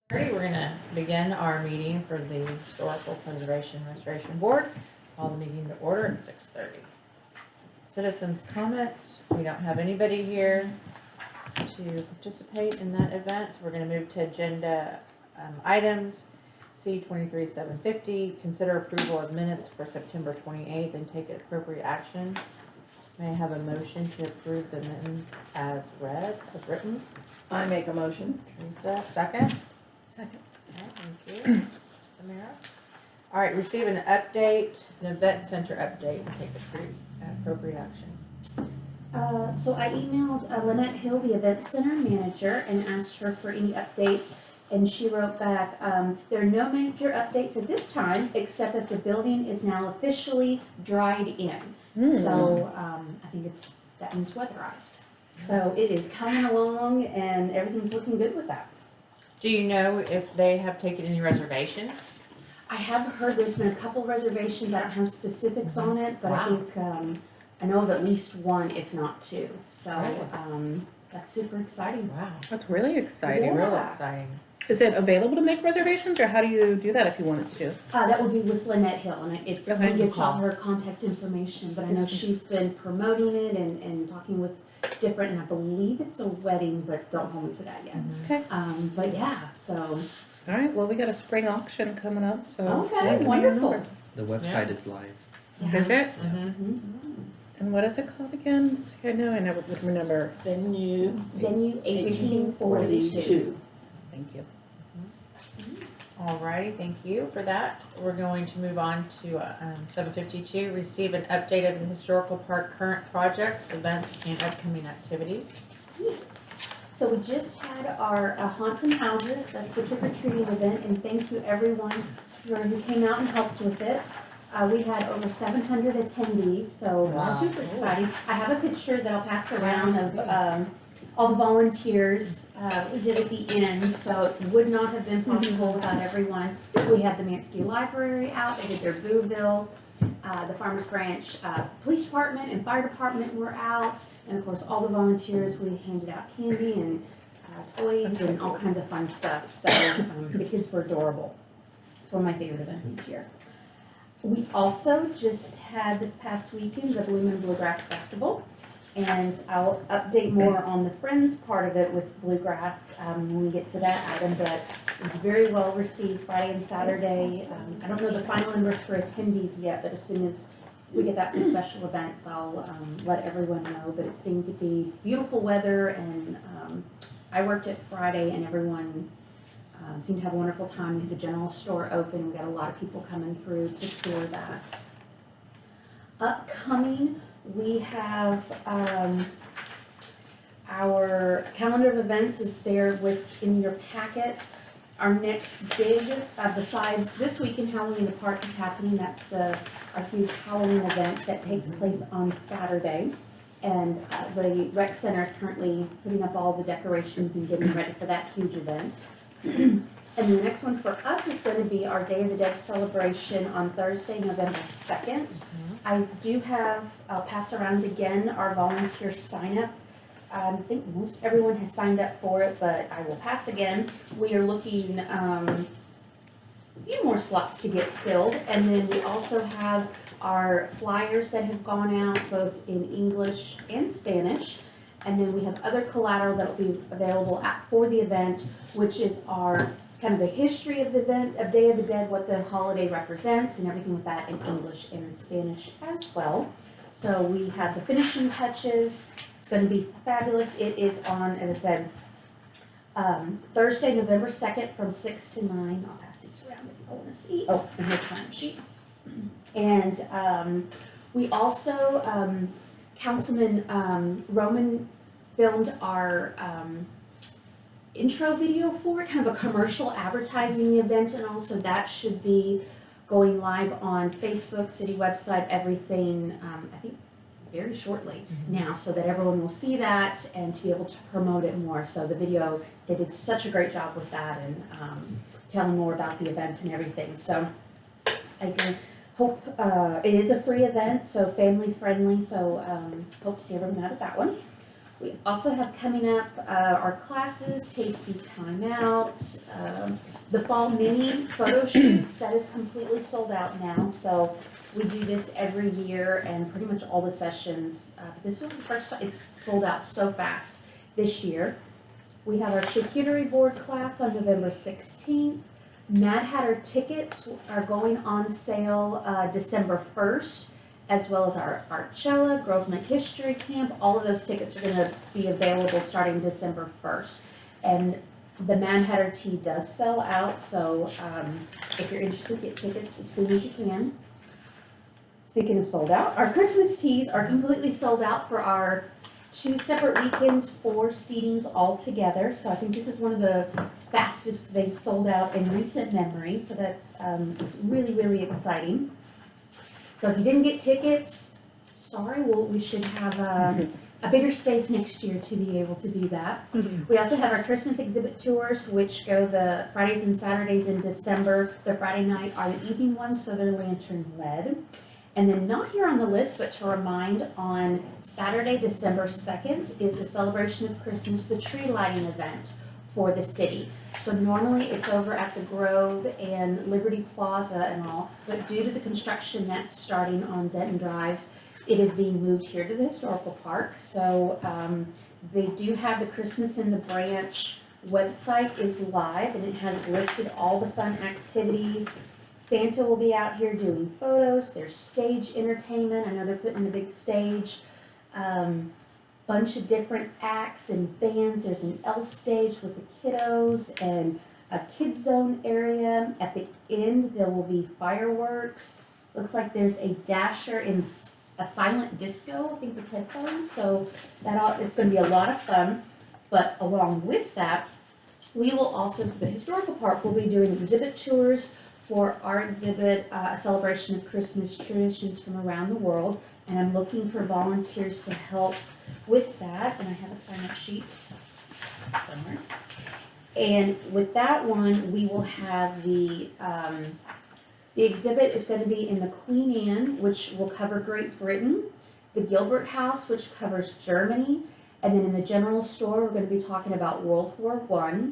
Alrighty, we're gonna begin our meeting for the Historical Preservation Restoration Board. Call the meeting to order at 6:30. Citizens' comments, we don't have anybody here to participate in that event, so we're gonna move to agenda items. C 23-750, consider approval of minutes for September 28th and take appropriate action. May I have a motion to approve the minutes as read, as written? I make a motion. Teresa, second? Second. Okay, thank you. Samara? All right, receive an update, an event center update, and take appropriate action. So I emailed Lynette Hill, the event center manager, and asked her for any updates. And she wrote back, there are no major updates at this time, except that the building is now officially dried in. So I think that means weatherized. So it is coming along and everything's looking good with that. Do you know if they have taken any reservations? I have heard there's been a couple reservations, I don't have specifics on it, but I Wow. think, I know of at least one, if not two. So, Right. that's super exciting. Wow, That's really exciting. Yeah. real exciting. Is it available to make reservations, or how do you do that if you wanted to? That would be with Lynette Hill, and it Okay. will give y'all her contact information, but I know Yes, please. she's been promoting it and talking with different, and I believe it's a wedding, but don't hold me to that yet. Okay. But yeah, so, All right, well, we got a spring auction coming up, so. okay, yeah, wonderful. The website is live. Is it? Mm-hmm. And what is it called again? See, I know I never would remember. Venue Venue 1842. Thank you. All righty, thank you for that. We're going to move on to 752, receive an update of the historical park current projects, events, and upcoming activities. Yes. So we just had our haunts and houses, that's the trick-or-treating event, and thank you everyone who came out and helped with it. We had over 700 attendees, so Wow. super exciting. I have a picture that I'll pass around of all the volunteers we did at the end, so it would not have been possible without everyone. We had the Mansky Library out, they did their Booville. The Farmers Branch Police Department and Fire Department were out, and of course all the volunteers, we handed out candy and toys and all kinds of fun stuff, so the kids were adorable. It's one of my favorite events each year. We also just had this past weekend the Bloom and Bluegrass Festival, and I'll update more on the Friends part of it with Bluegrass when we get to that item, but it was very well received Friday and Saturday. I don't know the final numbers for attendees yet, but as soon as we get that for special events, I'll let everyone know, but it seemed to be beautiful weather, and I worked it Friday, and everyone seemed to have a wonderful time. We had the general store open, we got a lot of people coming through to tour that. Upcoming, we have our calendar of events is there in your packet. Our next big, besides this week in Halloween, the park is happening. That's our huge Halloween event that takes place on Saturday. And the rec center is currently putting up all the decorations and getting ready for that huge event. And the next one for us is going to be our Day of the Dead celebration on Thursday, November 2nd. I do have, I'll pass around again, our volunteer sign up. I think most everyone has signed up for it, but I will pass again. We are looking a few more slots to get filled. And then we also have our flyers that have gone out both in English and Spanish. And then we have other collateral that will be available for the event, which is our kind of the history of the event, of Day of the Dead, what the holiday represents, and everything with that in English and in Spanish as well. So we have the finishing touches. It's going to be fabulous. It is on, as I said, Thursday, November 2nd from 6 to 9. I'll pass these around if you want to see. Oh, and here's the sign sheet. And we also, Councilman Roman filmed our intro video for it, kind of a commercial advertising the event, and also that should be going live on Facebook, city website, everything, I think very shortly now, so that everyone will see that and to be able to promote it more. So the video, they did such a great job with that and telling more about the event and everything. So I can hope, it is a free event, so family friendly, so hope to see everyone out at that one. We also have coming up our classes, Tasty Time Out, the fall mini photo shoots, that is completely sold out now. So we do this every year and pretty much all the sessions. This is the first time, it's sold out so fast this year. We have our charcuterie board class on November 16th. Mad Hatter tickets are going on sale December 1st, as well as our Artcella, Girls Make History Camp. All of those tickets are gonna be available starting December 1st. And the Mad Hatter tea does sell out, so if you're interested, get tickets as soon as you can. Speaking of sold out, our Christmas teas are completely sold out for our 2 separate weekends, 4 seatings all together. So I think this is one of the fastest they've sold out in recent memory, so that's really, really exciting. So if you didn't get tickets, sorry, we should have a bigger space next year to be able to do that. We also have our Christmas exhibit tours, which go the Fridays and Saturdays in December. The Friday night are the evening ones, so they're lantern led. And then not here on the list, but to remind, on Saturday, December 2nd is the celebration of Christmas, the tree lighting event for the city. So normally it's over at the Grove and Liberty Plaza and all, but due to the construction that's starting on Denton Drive, it is being moved here to the historical park. So they do have the Christmas in the Branch website is live, and it has listed all the fun activities. Santa will be out here doing photos. There's stage entertainment. I know they're putting in a big stage. Bunch of different acts and bands. There's an elf stage with the kiddos and a kids zone area. At the end, there will be fireworks. Looks like there's a dasher in a silent disco, I think, with headphones. So it's going to be a lot of fun. But along with that, we will also, for the historical park, we'll be doing exhibit tours for our exhibit, a celebration of Christmas traditions from around the world. And I'm looking for volunteers to help with that. And I have a sign-up sheet somewhere. And with that one, we will have the exhibit is going to be in the Queen Anne, which will cover Great Britain, the Gilbert House, which covers Germany, and then in the general store, we're going to be talking about World War I,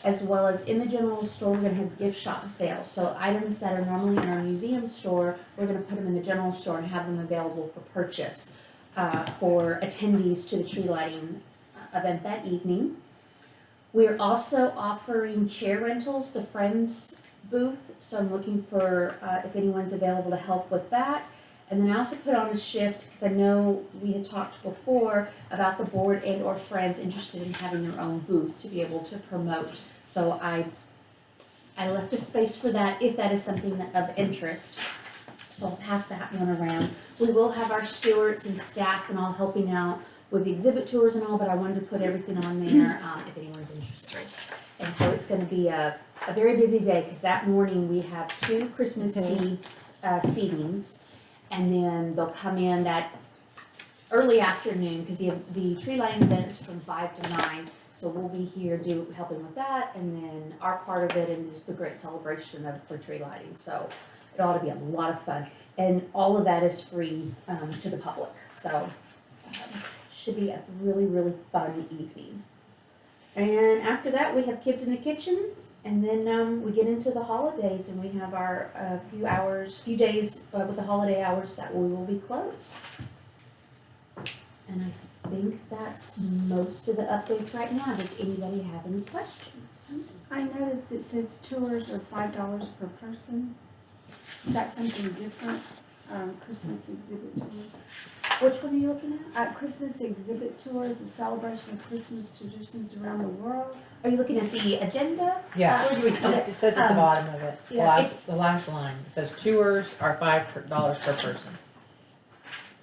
as well as in the general store, we're going to have gift shop sales. So items that are normally in our museum store, we're going to put them in the general store and have them available for purchase for attendees to the tree lighting event that evening. We're also offering chair rentals, the Friends booth, so I'm looking for if anyone's available to help with that. And then I also put on a shift, because I know we had talked before about the board and or friends interested in having their own booth to be able to promote. So I left a space for that if that is something of interest. So I'll pass that one around. We will have our stewards and staff and all helping out with the exhibit tours and all, but I wanted to put everything on there if anyone's interested. And so it's going to be a very busy day, because that morning we have 2 Christmas tea seatings. And then they'll come in that early afternoon, because the tree lighting event is from 5 to 9. So we'll be here helping with that, and then our part of it, and just the great celebration for tree lighting. So it ought to be a lot of fun. And all of that is free to the public. So should be a really, really fun evening. And after that, we have Kids in the Kitchen. And then we get into the holidays, and we have our few days with the holiday hours that we will be closed. And I think that's most of the updates right now. Does anybody have any questions? I noticed it says tours are $5 per person. Is that something different? Christmas exhibit tours? Which one are you looking at? Christmas exhibit tours, a celebration of Christmas traditions around the world. Are you looking at the agenda? Yeah, Where do we put it? it says at the bottom of it, the yeah, the last line, it says tours are $5 per person.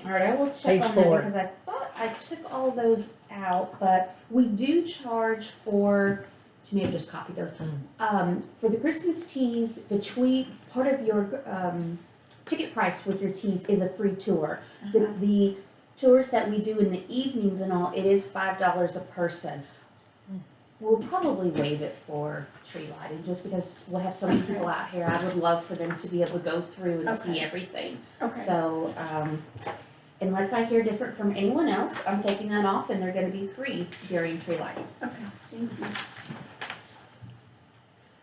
All right, I will check Page on that, 4. because I thought I took all of those out, but we do charge for, you may have just copied those. For the Christmas teas, part of your ticket price with your teas is a free tour. The tours that we do in the evenings and all, it is $5 a person. We'll probably waive it for tree lighting, just because we'll have so many people out here. I would love for them to be able to go through and see Okay. everything. Okay. So, Unless I hear different from anyone else, I'm taking that off and they're gonna be free during tree lighting. Okay, thank you.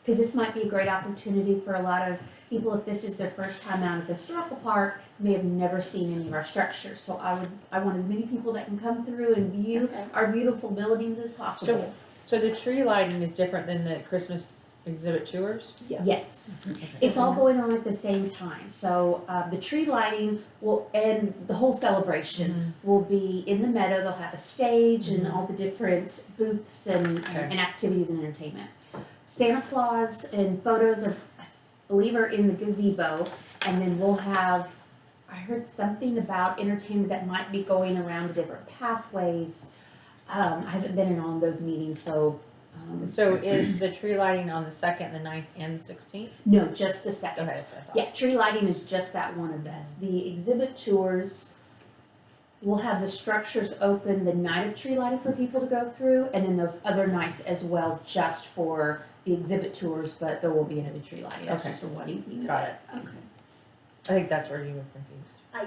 Because this might be a great opportunity for a lot of people, if this is their first time out at the historical park, may have never seen any of our structures. So I want as many people that can come through and view Okay. our beautiful buildings as possible. So the tree lighting is different than the Christmas exhibit tours? Yes, it's all going on at the same time. So the tree lighting will, and the whole celebration will be in the meadow. They'll have a stage and all the different booths and activities and entertainment. Santa Claus and photos of, I believe, are in the gazebo, and then we'll have, I heard something about entertainment that might be going around the different pathways. I haven't been in all of those meetings, so. So is the tree lighting on the 2nd, the 9th, and the 16th? No, just the Go second. ahead, that's what I thought. Yeah, tree lighting is just that one event. The exhibit tours, we'll have the structures open the night of tree lighting for people to go through, and then those other nights as well, just for the exhibit tours, but there will be another tree lighting. That's Okay. just a one evening Got event. it. Okay. I think that's where you were confused.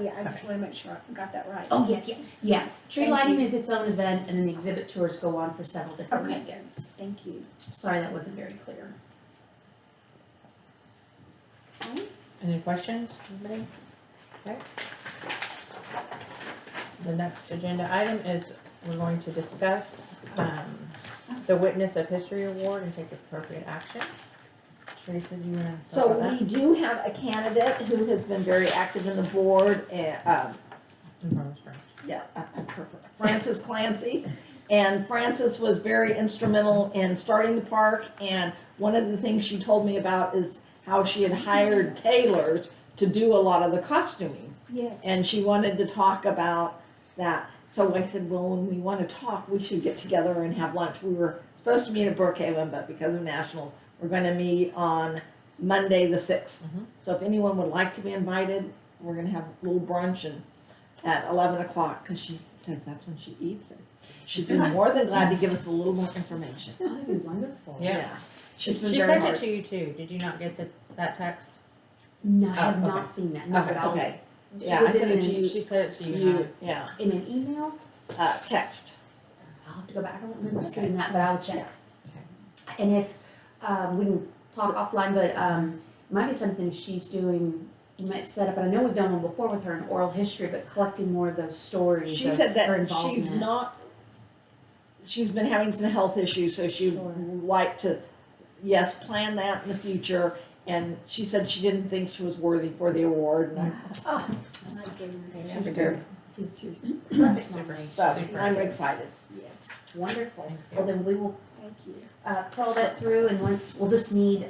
Yeah, I just wanna make sure I got that right. Oh, yes, yeah. Tree Thank lighting you. is its own event, and then the exhibit tours go on for several different Okay. weekends. Thank you. Sorry, that wasn't very clear. Any questions, anybody? Okay. The next agenda item is we're going to discuss, the Witness of History Award and take appropriate action. Teresa, do you wanna talk So about that? we do have a candidate who has been very active in the board, Frances Clancy. And Frances was very instrumental in starting the park, and one of the things she told me about is how she had hired tailors to do a lot of the costuming. Yes. And she wanted to talk about that. So I said, well, when we want to talk, we should get together and have lunch. We were supposed to meet at Brookhaven, but because of nationals, we're going to meet on Monday, the 6th. Mhm. So if anyone would like to be invited, we're going to have a little brunch and at 11 o'clock, because she says that's when she eats. And she'd be more than glad to give us a little more information. Oh, that'd be wonderful. Yeah. She's been She very sent hard. it to you too. Did you not get that text? No, I have Oh, not okay. seen that. No, but I'll, Okay, yeah, Was I it sent it in- to you. She sent it to you. You, yeah, in an email? text. I'll have to go back. I don't remember Okay. seeing that, but I'll check. And if, we can talk offline, but, it might be something she's doing, you might set up, and I know we've done one before with her in oral history, but collecting more of those stories She of said her that involvement. she's been having some health issues, so she Sure. would like to, yes, plan that in the future. And she said she didn't think she was worthy for the award, and I, Oh, My goodness. she's good. she's perfect Super. memory. So Super. I'm excited. Yes, Wonderful. Thank you. Well, then we will thank you. pull that through, and once, we'll just need,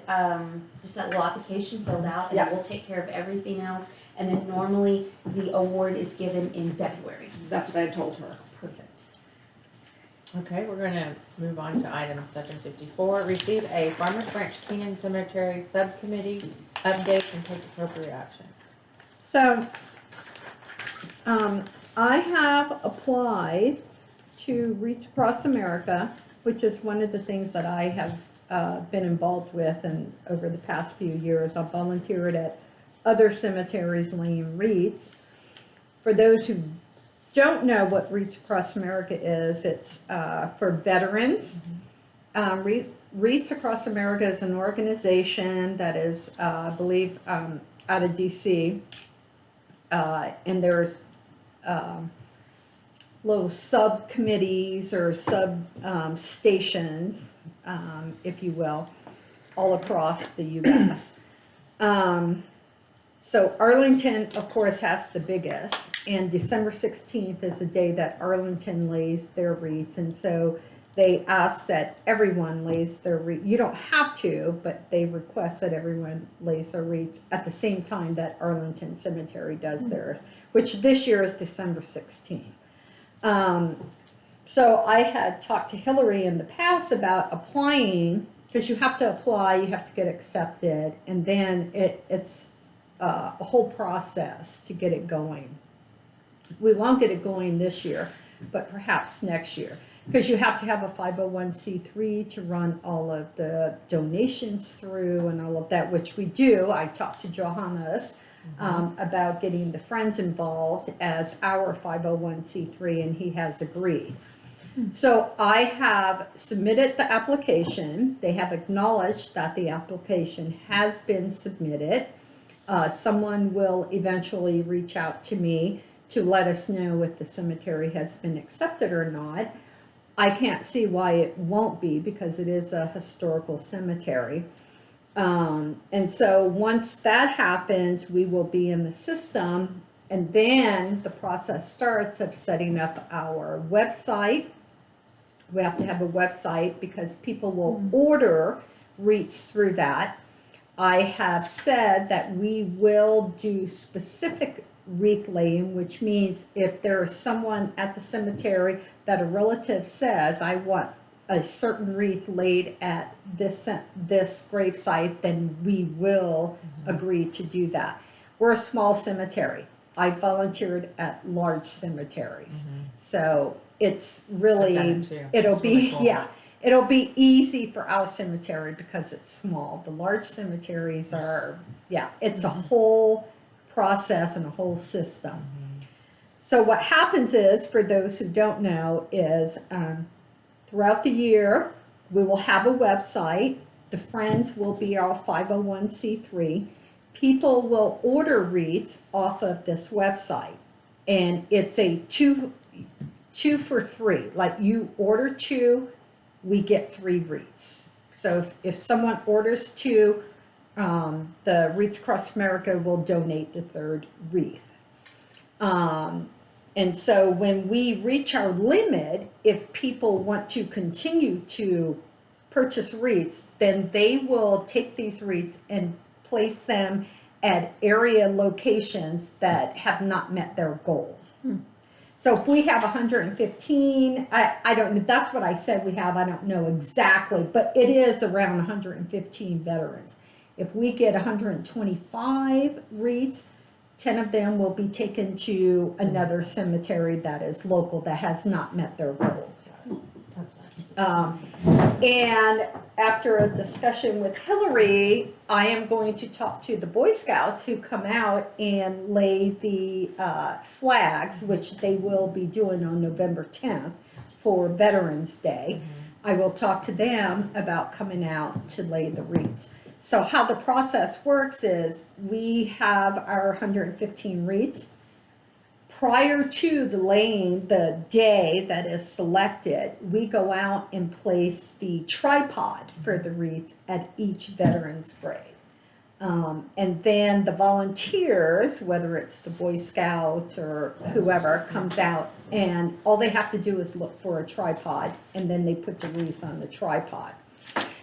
just that little application filled out, and Yeah. we'll take care of everything else. And then normally, the award is given in February. That's what I told her. Perfect. Okay, we're gonna move on to item 754. Receive a Farmers Branch Canyon Cemetery Subcommittee update and take appropriate action. So, I have applied to Reach Across America, which is one of the things that I have been involved with and over the past few years. I've volunteered at other cemeteries laying wreaths. For those who don't know what Reach Across America is, it's for veterans. Reach Across America is an organization that is, I believe, out of DC. And there's little subcommittees or stations, if you will, all across the U.S. So Arlington, of course, has the biggest, and December 16th is the day that Arlington lays their wreaths, and so they ask that everyone lays their wreath. You don't have to, but they request that everyone lays their wreaths at the same time that Arlington Cemetery does theirs, which this year is December 16th. So I had talked to Hillary in the past about applying, because you have to apply, you have to get accepted, and then it's a whole process to get it going. We won't get it going this year, but perhaps next year, because you have to have a 501c3 to run all of the donations through and all of that, which we do. I talked to Johannes about getting the Friends involved as our 501c3, and he has agreed. So I have submitted the application. They have acknowledged that the application has been submitted. Someone will eventually reach out to me to let us know if the cemetery has been accepted or not. I can't see why it won't be, because it is a historical cemetery. And so once that happens, we will be in the system, and then the process starts of setting up our website. We have to have a website because people will order wreaths through that. I have said that we will do specific wreath laying, which means if there is someone at the cemetery that a relative says, I want a certain wreath laid at this gravesite, then we will agree to do that. We're a small cemetery. I volunteered at large cemeteries. So it's really, it'll be, yeah, it'll be easy for our cemetery because it's small. The large cemeteries are, yeah, it's a whole process and a whole system. So what happens is, for those who don't know, is throughout the year, we will have a website. The Friends will be our 501c3. People will order wreaths off of this website. And it's a two for three. Like, you order 2, we get 3 wreaths. So if someone orders 2, the Wreaths Across America will donate the 3rd wreath. And so when we reach our limit, if people want to continue to purchase wreaths, then they will take these wreaths and place them at area locations that have not met their goal. So if we have 115, I don't know, that's what I said we have, I don't know exactly, but it is around 115 veterans. If we get 125 wreaths, 10 of them will be taken to another cemetery that is local that has not met their goal. That's nice. And after a discussion with Hillary, I am going to talk to the Boy Scouts who come out and lay the flags, which they will be doing on November 10th for Veterans Day. I will talk to them about coming out to lay the wreaths. So how the process works is, we have our 115 wreaths. Prior to the laying, the day that is selected, we go out and place the tripod for the wreaths at each veteran's grave. And then the volunteers, whether it's the Boy Scouts or whoever, comes out, and all they have to do is look for a tripod, and then they put the wreath on the tripod.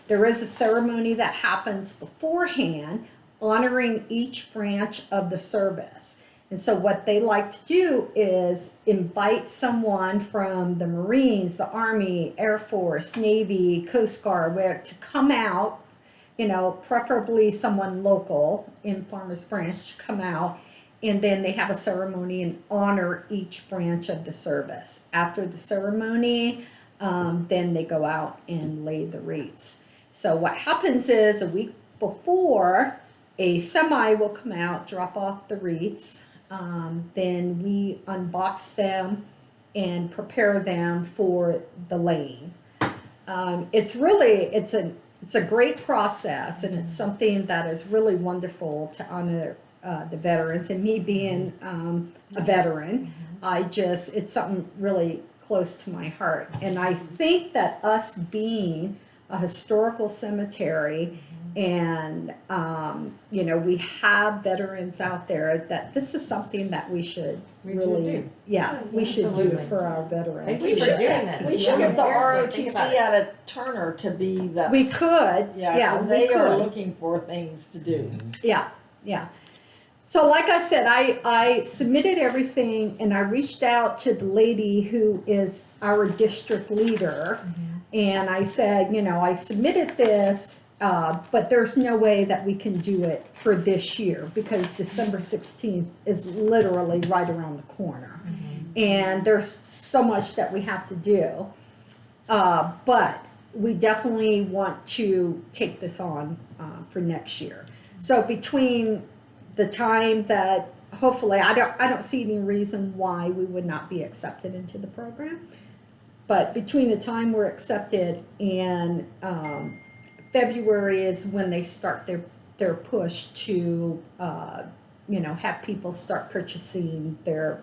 There is a ceremony that happens beforehand honoring each branch of the service. And so what they like to do is invite someone from the Marines, the Army, Air Force, Navy, Coast Guard, where to come out, you know, preferably someone local in Farmers Branch to come out, and then they have a ceremony and honor each branch of the service. After the ceremony, then they go out and lay the wreaths. So what happens is, a week before, a semi will come out, drop off the wreaths. Then we unbox them and prepare them for the laying. It's a great process, and it's something that is really wonderful to honor the veterans. And me being a veteran, it's something really close to my heart. And I think that us being a historical cemetery, and you know, we have veterans out there, that this is something that we should really, we should do Absolutely. for our veterans. Thank you for doing this. We should get the Seriously, think about ROTC it. out of Turner to be the, We could, because we they are could. looking for things to do. Yeah. So like I said, I submitted everything, and I reached out to the lady who is our district leader. And I said, you know, I submitted this, but there's no way that we can do it for this year, because December 16th is literally right around the corner. And there's so much that we have to do. But we definitely want to take this on for next year. So between the time that, hopefully, I don't see any reason why we would not be accepted into the program. But between the time we're accepted and, February is when they start their push to, have people start purchasing their,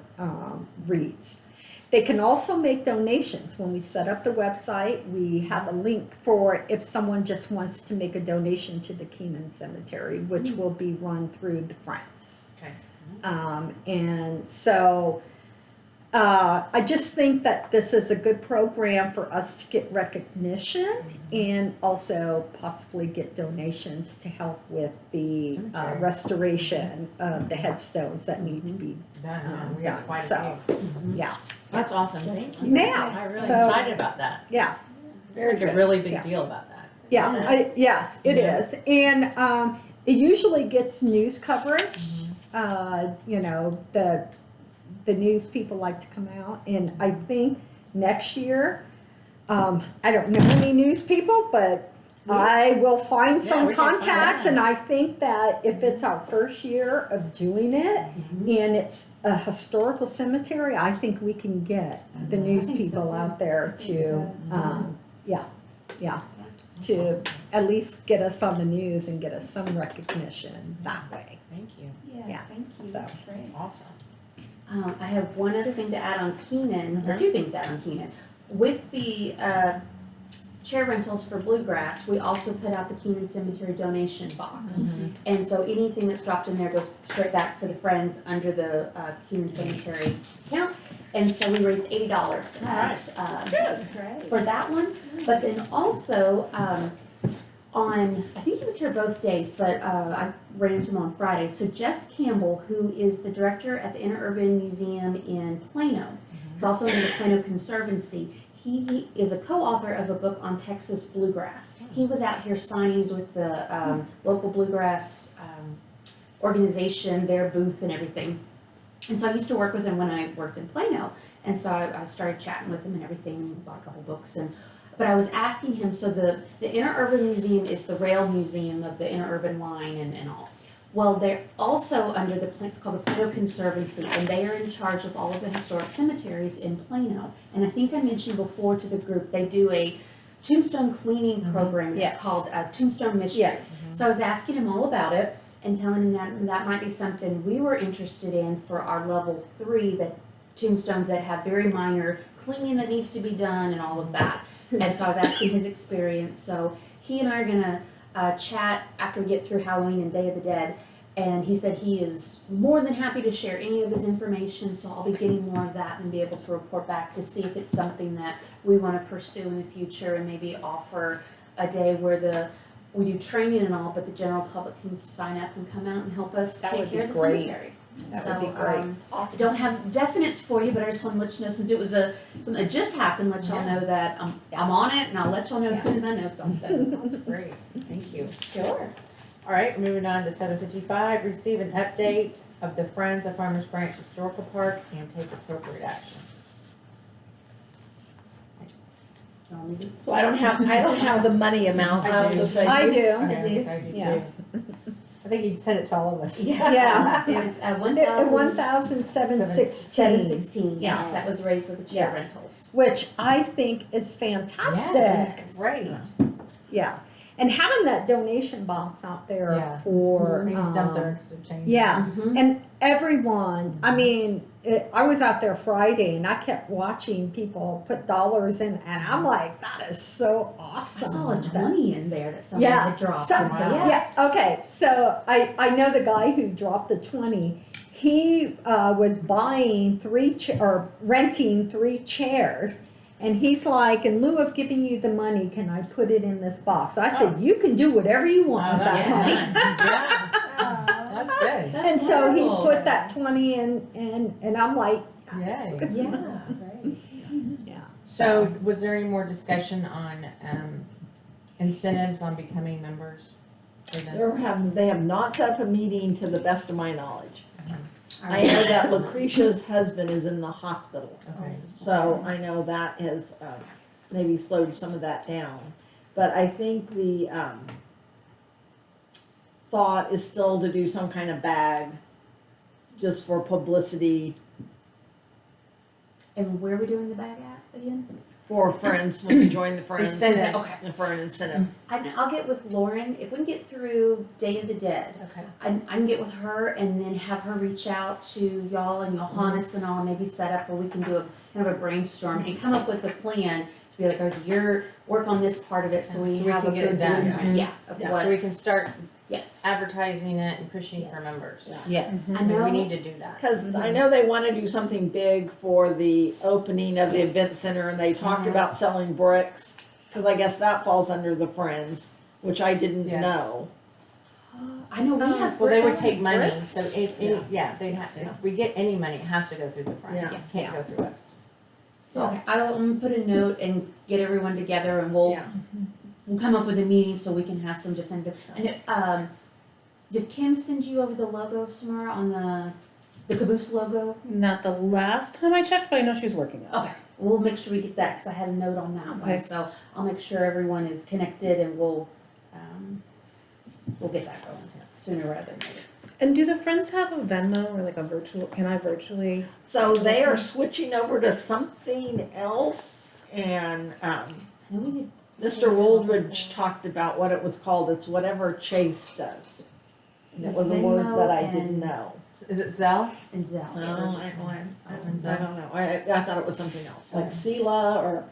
wreaths. They can also make donations. When we set up the website, we have a link for if someone just wants to make a donation to the Keenan Cemetery, which will be run through the Friends. Okay. And so, I just think that this is a good program for us to get recognition and also possibly get donations to help with the Cemetery. restoration of the headstones that need to be, Done, we have done, quite so. a few. yeah, That's awesome, thank you. Now, I'm really so- excited about that. yeah. Very It's a good. really big Yeah. deal about that. Yeah, yes, it Yeah. is. And it usually gets news coverage. The news people like to come out. And I think next year, I don't know any news people, but I will find Yeah, some we can find contacts. out. And I think that if it's our first year of doing it and it's a historical cemetery, I think we can get the news think so, people too. out there to, so. to at least get us on the news and get us some recognition that way. Thank you, Yeah, Yeah, thank you, so. that's great. awesome. I have one other thing to add on Keenan, or Mhm. two things to add on Keenan. With the chair rentals for Bluegrass, we also put out the Keenan Cemetery donation box. And so anything that's dropped in there goes straight back for the Friends under the Keenan Cemetery account. And so we raised $80 That's great. for that one. But then also, I think he was here both days, but I ran into him on Friday. So Jeff Campbell, who is the director at the Interurban Museum in Plano, he's also in the Plano Conservancy. He is a co-author of a book on Texas bluegrass. He was out here signing with the local bluegrass organization, their booth and everything. And so I used to work with him when I worked in Plano. And so I started chatting with him and everything, bought a couple books. But I was asking him, so the Interurban Museum is the rail museum of the Interurban line and all. Well, they're also under it's called the Plano Conservancy, and they are in charge of all of the historic cemeteries in Plano. And I think I mentioned before to the group, they do a tombstone cleaning program. It's Yes. called Tombstone Mysteries. Yes. So I was asking him all about it and telling him that might be something we were interested in for our level 3, that tombstones that have very minor cleaning that needs to be done and all of that. And so I was asking his experience. So he and I are gonna chat after we get through Halloween and Day of the Dead. And he said he is more than happy to share any of his information, so I'll be getting more of that and be able to report back to see if it's something that we want to pursue in the future and maybe offer a day where we do training and all, but the general public can sign up and come out and help us That take would care be of the great. cemetery. That So, would be great. I don't have definites for you, but I just want to let you know, since it was something that just happened, let y'all know that I'm on it, and I'll let y'all know as soon as I know something. That's great, thank you. Sure. All right, moving on to 7:55, receive an update of the Friends of Farmers Branch Historical Park and take appropriate action. So I don't have the money amount, I I'll do. just say. I do. Okay, so I do too. Yes. I think he'd send it to all of us. Yeah. It was 1,716, 716, yes, Yes. that was raised with the chair Yes. rentals. which I think is fantastic. Yes, great. Yeah, and having that donation box out there Yeah. for, We just dumped there because of change. yeah, Mhm. and everyone, I mean, I was out there Friday and I kept watching people put dollars in, and I'm like, that is so I awesome. saw a that- 20 in there that someone Yeah, had dropped. so, and so, Wow. yeah. okay, so I know the guy who dropped the 20, he, was buying renting 3 chairs. And he's like, in lieu of giving you the money, can I put it in this box? I said, you can do whatever you want with that money. Yeah, Oh, that's good. That's And so he's wonderful. put that 20 in, and I'm like, Yay. Yeah. yeah. So was there any more discussion on incentives on becoming members? for them? They have not set up a meeting to the best of my knowledge. All I right. know that Lucretia's husband is in the hospital, Okay. so I know that has, maybe slowed some of that down. But I think thought is still to do some kind of bag, just for publicity And where are we doing the bag at again? for friends, when you join the friends. Incentives. Okay. And for an incentive. I'll get with Lauren, if we can get through Day of the Dead, Okay. I can get with her and then have her reach out to y'all and Johannes and all, and maybe set up where we can do a kind of a brainstorm and come up with a plan to be like, okay, you're, work on this part of it, so we So we have a can get it good done. blueprint, yeah, of Yeah. So what, we can start yes. advertising it and pushing for Yes. members. Yeah. Yes. I I mean, know. we need to do that. Cause I know they wanna do something big for the opening of the Yes. event center, and they talked Mhm. about selling bricks, cause I guess that falls under the friends, which I didn't Yes. know. I know we have. Well, they would bricks. take money, bricks? so they have, if we get any money, it has to go through the friends, Yeah. it can't go through us. So, okay, I'll put a note and get everyone together and we'll, Yeah. we'll come up with a meeting so we can have some definitive, and, did Kim send you over the logo, Samara, on the caboose logo? Not the last time I checked, but I know she's working on it. Okay, we'll make sure we get that, cause I had a note on that one, Okay. so I'll make sure everyone is connected and we'll get that going sooner rather than later. And do the friends have a Venmo or like a virtual, can I virtually? So they are switching over to something else, and, I know we did, Mr. Woolridge talked about what it was called, it's whatever Chase does. And it was a word that I didn't Venmo know. Is it Zell? and Zelle. No, yeah, those are- I don't know, I thought it was something else, like Sela or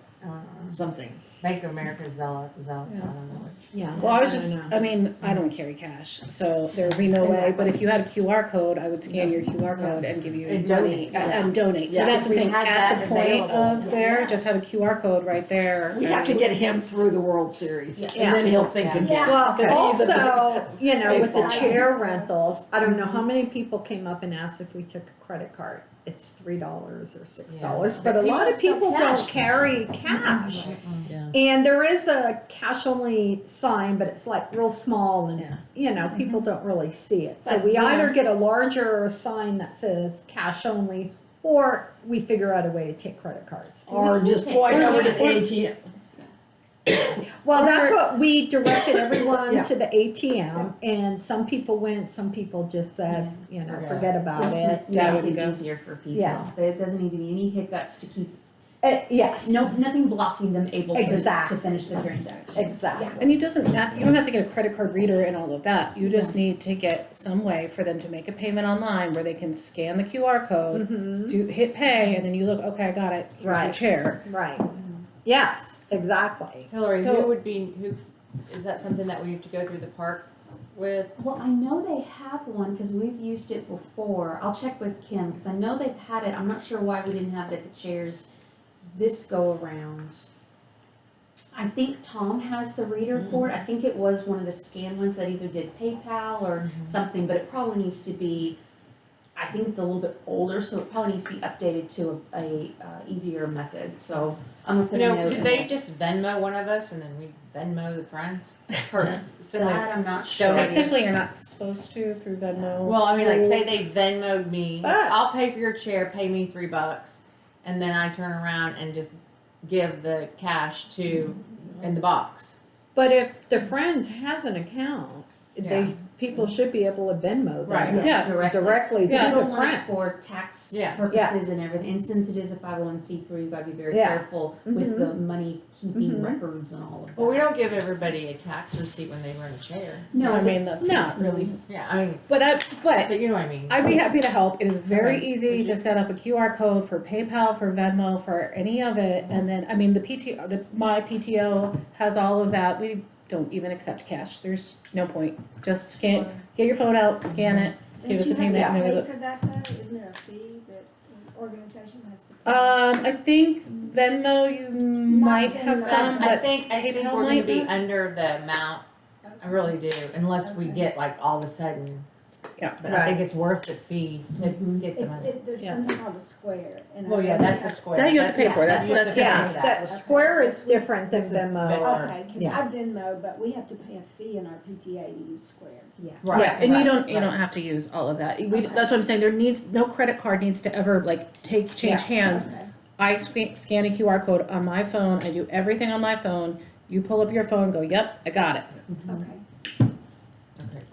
something. Bank of America, Zell, so I don't know. Yeah. Well, I was don't just, know. I mean, I don't carry cash, so there would be no way, but if you had a QR code, I would scan your QR code and give you And money donate, and donate. So Yeah. that's what We I'm saying, had at that the point available. of there, Yeah. just have a QR code right there. We have to get him through the World Series, Yeah. and then he'll think Yeah. again. Well, Because he's a also, you know, with the baseball chair rentals, I don't know how many people came up and asked if we took a credit card. It's $3 or $6, Yeah. but a lot of People people still don't carry cash. Yeah. And there is a cash only sign, but it's like real small and, Yeah. you know, people don't really see it. So But we then- either get a larger sign that says cash only, or we figure out a way to take credit cards. Or just going over to the ATM. Well, that's what we directed everyone Yeah. to the ATM, and some people went, some people just said, you know, Yeah. forget about We'll it. just Yeah, make wouldn't it go. easier for people. Yeah. There doesn't need to be any hiccups to keep, Yes. nothing blocking them able to Exactly. finish the transaction. Exactly. And you don't have to get a credit card reader and all of that, you just need to get some way for them to make a payment online where they can scan the QR code, Mhm. hit pay, and then you look, okay, I got it, here's your Right. chair. Right. Yes, exactly. Hillary, So- who would be, is that something that we have to go through the park with? Well, I know they have one because we've used it before. I'll check with Kim because I know they've had it. I'm not sure why we didn't have it at the chairs this go around. I think Tom has the reader for it. I think it was one of the scan ones that either did PayPal or something, but it probably needs to be, I think it's a little bit older, so it probably needs to be updated to a easier method. So I'm gonna put a note Could in they there. just Venmo one of us and then we Venmo the friends? Or Send that, us- I'm not sure. donate. Technically, you're not supposed to through Venmo. Well, I mean, like, say rules. they Venmoed me, But- I'll pay for your chair, pay me $3, and then I turn around and just give the cash to, in the box. But if the Friends has an account, Yeah. people should be able to Venmo Right. them Yeah. directly to Yeah. Still the want it Friends. for tax Yeah. purposes and everything, and since it is a 501c3, you gotta be very Yeah. careful with the money keeping Mhm. records and all of that. Well, we don't give everybody a tax receipt when they run a chair. No, I but mean, that's No. not really, Yeah, I mean, but but you know what I mean. I'd be happy to help. It is very Okay. easy to set up a QR code for PayPal, for Venmo, for any of it. And then, I mean, my PTO has all of that. We don't even accept cash. There's no point. Just scan, get your phone out, scan it, give us a payment, and then we Don't you look. have to pay for that though? Isn't there a fee that the organization has to pay? I think Venmo, you might have Venmo. some, I but think PayPal we're gonna might be not. under the amount, I really do, unless we Okay. get like all of a sudden. Yeah. But I think it's worth the fee to get the It's, money. there's Yeah. something called a square. And Well, I yeah, know that's we a have- square. That you have to pay for. yeah, That's- you have that's to pay Yeah, for that Square is different than This is Venmo. better. Okay, cause Yeah. I Venmo, but we have to pay a fee in our PTA to use Square. yeah. Right, Yeah, and you right, don't right. have to use all of that. Okay. That's what I'm saying. No credit card needs to ever like change hands. Okay. I scan a QR code on my phone, I do everything on my phone, you pull up your phone, go, yep, I got it. Okay. Okay, perfect.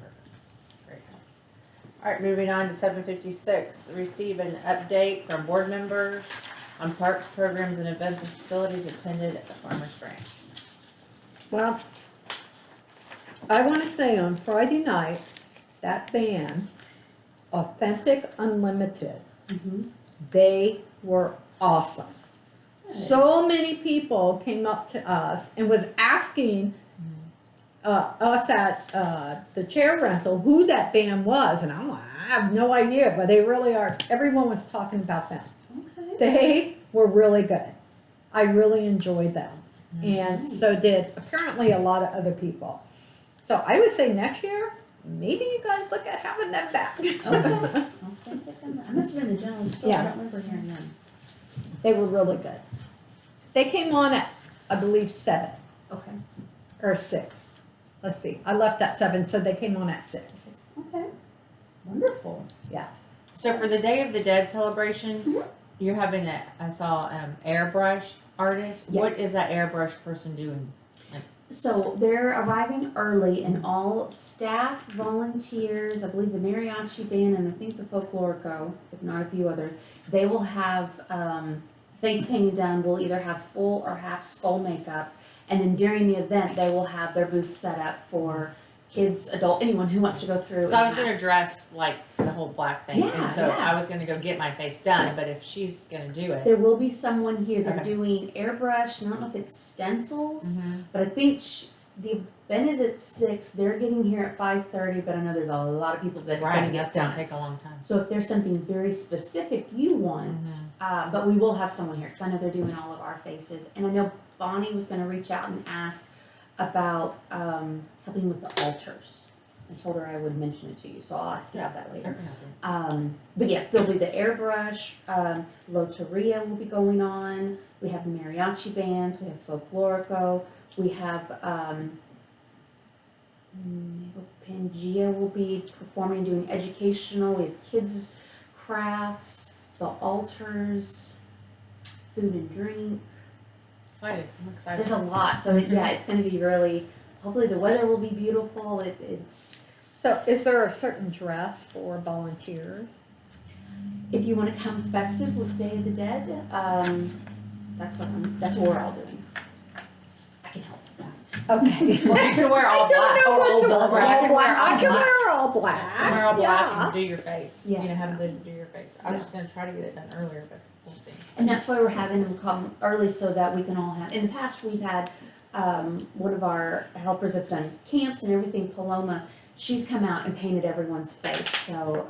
Alright, moving on to 7:56, receive an update from board members on parks, programs, and events and facilities attended at the Farmers Branch. Well, I want to say on Friday night, that band, Authentic Unlimited, they were awesome. So many people came up to us and was asking us at the chair rental who that band was, and I'm like, I have no idea, but they really are. Everyone was talking about them. Okay. They were really good. I really enjoyed them. And so did apparently a lot of other people. So I would say next year, maybe you guys look at having them back. Okay. Authentic, I must have been in the general store, I Yeah. don't remember hearing them. They were really good. They came on at, I believe, 7 Okay. or 6. Let's see, I left at 7, so they came on at 6. Okay. Wonderful. So for the Day of the Dead celebration, Mhm. you're having I saw airbrush artist. What Yes. is that airbrush person doing? So they're arriving early and all staff, volunteers, I believe the mariachi band and I think the folklorico, if not a few others, they will have face painting done. We'll either have full or half skull makeup. And then during the event, they will have their booth set up for kids, adult, anyone who wants to go through. So I was and gonna dress like the whole black thing, Yeah, and so yeah. I was gonna go get my face done, but if she's gonna do it. There will be someone here. They're Okay. doing airbrush. And I don't know if it's stencils, Mhm. but I think the event is at 6. They're getting here at 5:30. But I know there's a lot of people that are going Right, to that's get gonna done. take a long time. So if there's something very specific you want, but we will have someone here because I know they're doing all of our faces. And I know Bonnie was going to reach out and ask about helping with the altars. I told her I would mention it to you, so I'll ask you about that later. But yes, there'll be the airbrush, Loteria will be going on, we have mariachi bands, we have folklorico, we have, Pangea will be performing and doing educational, we have kids' crafts, the altars, food and drink. Excited, I'm excited. There's a lot, so yeah, it's gonna be really, hopefully the weather will be beautiful, it's, So is there a certain dress for volunteers? if you wanna come festive with Day of the Dead, that's what we're all doing. I can help with that. Okay. Well, you can wear all I don't black. know what to all wear. black. I can wear all I can black. wear all You can black. wear all black Yeah. and do your face. Yeah. You know, have them do your face. I was just gonna try to get it done earlier, but we'll see. And that's why we're having them come early so that we can all have, in the past, we've had, one of our helpers that's done camps and everything, Paloma, she's come out and painted everyone's face, so,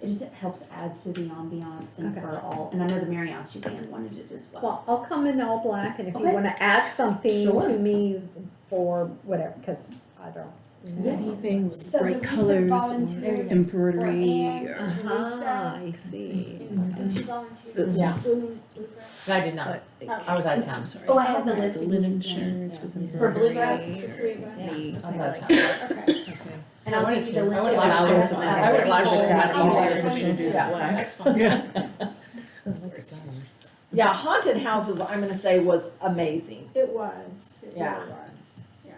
it just helps add to the ambiance and Okay. for all, and I know the mariachi band wanted it as well. Well, I'll come in all black, and if you Okay. wanna add something Sure. to me for whatever, because I don't. Yeah. Anything with So bright the colors recent or volunteers embroidery Anne or. and Teresa. I see. And she volunteered. That's- Yeah. Bluegrass. I did not. Like, I was out of I'm town. sorry. Oh, I have the Like list. The linen Yeah. shirt with For embroidery. bluegrass? Bluegrass. I was out of town. Okay. And I'll give you the I list. would've of liked flowers to. that I would've liked to have have been that easier easier to to do that. Yeah, haunted houses, I'm gonna say was amazing. It was, it Yeah. really was, yeah.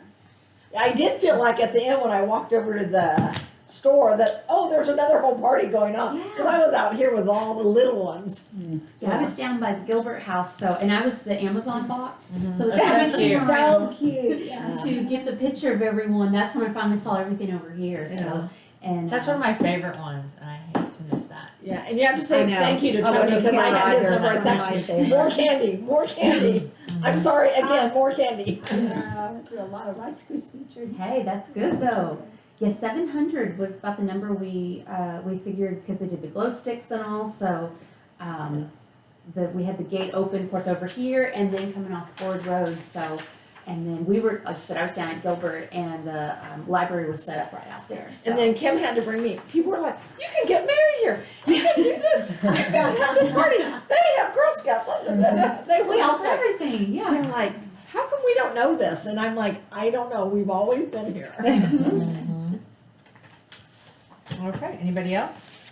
I did feel like at the end when I walked over to the store that, oh, there's another whole party going on. Cause I was out here with all the little ones. Yeah, I was down by the Gilbert House, so, and I was the Amazon box, so it's That's kind so of cute. around So cute, yeah. to get the picture of everyone. That's when I finally saw everything over here, Yeah. so, and. That's one of my favorite ones, and I hate to miss that. Yeah, and you have to say I know. thank you to I Tony wasn't because I here had his either. number. I That's said, my favorite. more candy, more candy. I'm sorry, again, more candy. I went through a lot of Rice Krispie treats. Hey, that's good though. Yeah, 700 was about the number we figured, because they did the glow sticks and all, so, we had the gate open, of course, over here, and then coming off Ford Road, so, and then we were, like I said, I was down at Gilbert, and the, library was set up right out there, so. And then Kim had to bring me, people were like, you can get married here, you can do this, you can have a party, they have Girl Scouts, blah, blah, blah, blah. They We went all out for there. everything, yeah. They're like, how come we don't know this? And I'm like, I don't know, we've always been here. Okay, anybody else?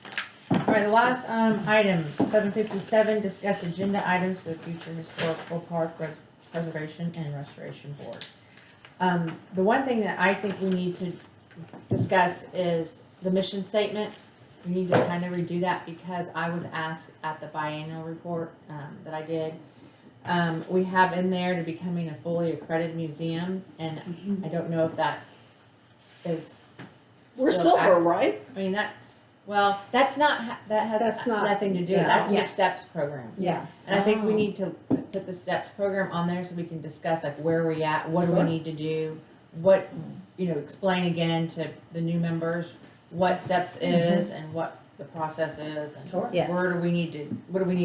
All right, the last item, 7:57, discuss agenda items for the future historical park preservation and restoration board. The one thing that I think we need to discuss is the mission statement. we need to kind of redo that because I was asked at the biennial report, that I did. We have in there to becoming a fully accredited museum, and I don't know if that is. We're still silver, right? I mean, that's not, that has That's not- nothing to do, yeah. that's the Yeah. STEPS program. Yeah, And I think we Oh. need to put the STEPS program on there so we can discuss like where we at, what do we Sure. need to do? What, explain again to the new members what STEPS is and what the process is and Sure. yes. what do we need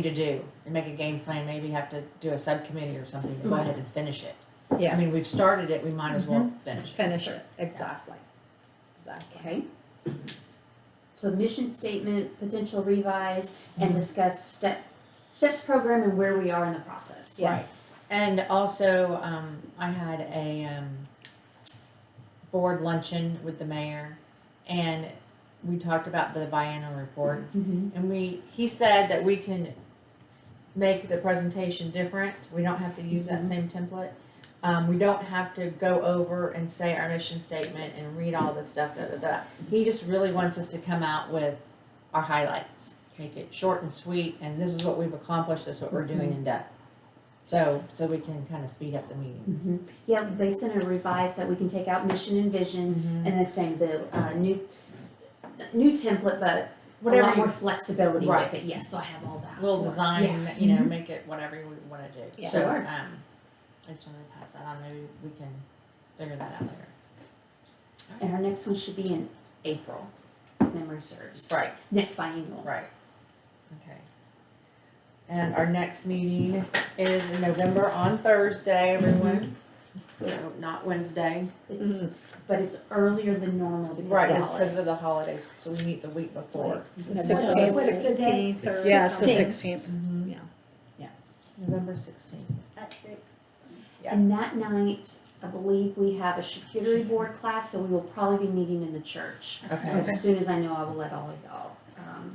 to do? And make a game plan, maybe have to do a subcommittee or something to go ahead and finish it. I Yeah, mean, we've started it, we might as well finish it. finish it, exactly. Exactly. Okay. So mission statement, potential revise, and discuss steps program and where we are in the process. Yes. And also, I had a, board luncheon with the mayor, and we talked about the biennial report. Mhm. And he said that we can make the presentation different, we don't have to use that same template. We don't have to go over and say our mission statement and read all this stuff, da, da, da. He just really wants us to come out with our highlights, make it short and sweet, and this is what we've accomplished, this is what we're doing in depth. So we can kind of speed up the meetings. Mhm. Yeah, they sent a revise that we can take out mission and vision, and then same, the, new template, but a Whatever lot more you, flexibility Right. with it, yes, so I have all that. little for us. design, Yeah. make it whatever you wanna do. Yeah. So, Sure. I just wanted to pass that on, maybe we can figure that out later. And our next one should be in April, if memory serves. Right, Next biennial. right, okay. And our next meeting is in November on Thursday, everyone, so not Wednesday. It's, Mhm. but it's earlier than normal because Right, of the it's holiday. because of the holidays, so we meet the week before. What's the What's the date? 16th or Yeah, it's the something. 16th. November 16th. At 6. Yeah. And that night, I believe we have a charcuterie board class, so we will probably be meeting in the church. Okay. As soon as I know, I will let all of y'all.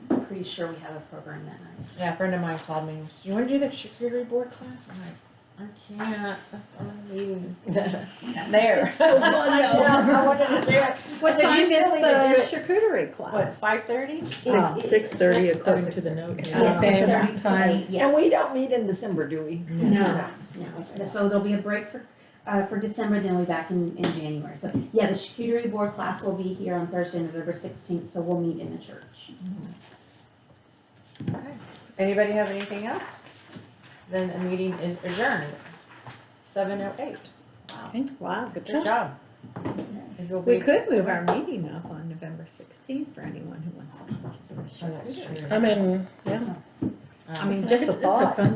I'm pretty sure we have a program that night. Yeah, a friend of mine called me, do you wanna do the charcuterie board class? I'm like, I can't, that's our meeting. There. It's so fun though. I wanted to do it. What I said, time "You is still need to do the it." charcuterie What, class? 5:30? Oh. 6:30 Six- according oh, to the 6:30. note. Yeah. Yeah, Same 6:30 to time. 8, yeah. And we don't meet in December, do we? No. No, so there'll be a break for December, then we'll be back in January. So, yeah, the charcuterie board class will be here on Thursday, November 16th, so we'll meet in the church. Okay. Anybody have anything else? Then the meeting is adjourned. 7:08. Wow, Wow. Good good job. job. And you'll We be- could move our meeting up on November 16th for anyone who wants to do a Oh, that's charcuterie. true. I mean, yeah. Um, I mean, just a It's a thought. fun